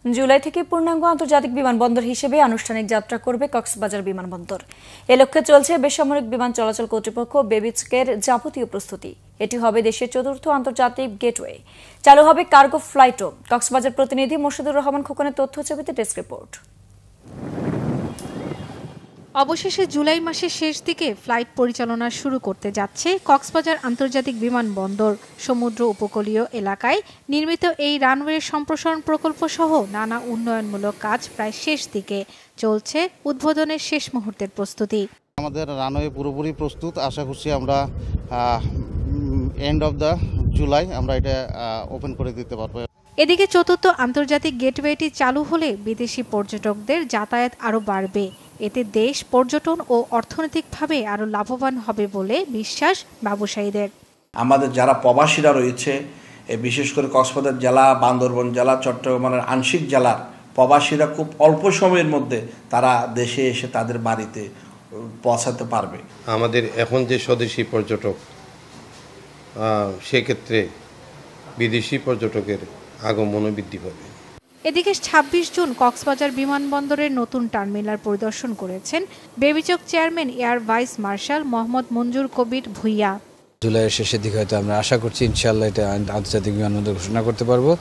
জুলাই থেকে পূর্ণাঙ্গ আন্তর্জাতিক বিমানবন্দর হিসেবে আনুষ্ঠানিক যাত্রা করবে কক্সবাজার বিমানবন্দর। এ লক্ষ্যে চলছে বেসামরিক বিমান চলাচল কর্তৃপক্ষ বেবিজকের যাবতীয় প্রস্তুতি। এটি হবে দেশের চতুর্থ আন্তর্জাতিক গেটওয়ে। চালু হবে কার্গো ফ্লাইটও। কক্সবাজার প্রতিনিধি মোর্শেদুর রহমান খোকনের তথ্যছবিতে ডেস্ক রিপোর্ট। অবশেষে জুলাই মাসের শেষ দিকে ফ্লাইট পরিচালনা শুরু করতে যাচ্ছে কক্সবাজার আন্তর্জাতিক বিমানবন্দর। সমুদ্র উপকূলীয় এলাকায় নির্মিত এই রানওয়ে সম্প্রসারণ প্রকল্প সহ নানা উন্নয়নমূলক কাজ প্রায় শেষ দিকে। চলছে উদ্বোধনের শেষ মুহূর্তের প্রস্তুতি। আমাদের রানওয়ে পুরোপুরি প্রস্তুত। আশা করছি আমরা এন্ড অফ দ্য জুলাই আমরা এটা ওপেন করে দিতে পারবো। এদিকে চতুর্থ আন্তর্জাতিক গেটওয়েটি চালু হলে বিদেশি পর্যটকদের যাতায়াত আরও বাড়বে। এতে দেশ পর্যটন ও অর্থনৈতিকভাবে আরও লাভবান হবে বলে বিশ্বাস ব্যবসায়ীদের। আমাদের যারা প্রবাসীরা রয়েছে, বিশেষ করে কক্সবাজার জেলা, বান্দরবান জেলা, চট্টগ্রামের আংশিক জেলার প্রবাসীরা খুব অল্প সময়ের মধ্যে তারা দেশে এসে তাদের বাড়িতে পৌঁছাতে পারবে। আমাদের এখন যে স্বদেশি পর্যটক, সেক্ষেত্রে বিদেশি পর্যটকের আগমনও বৃদ্ধি পাবে। এদিকে ২৬ জুন কক্সবাজার বিমানবন্দরের নতুন টার্মিনাল পরিদর্শন করেছেন বেবিজক chairman air vice marshal Mohammad Manzur Kabir Bhuiyan. জুলাইয়ের শেষের দিকে হয়তো আমরা আশা করছি ইনশাআল্লাহ এটা আন্তর্জাতিক বিমানবন্দর ঘোষণা করতে পারবো।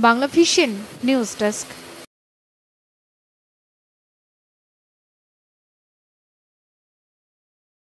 Bangla vision news desk.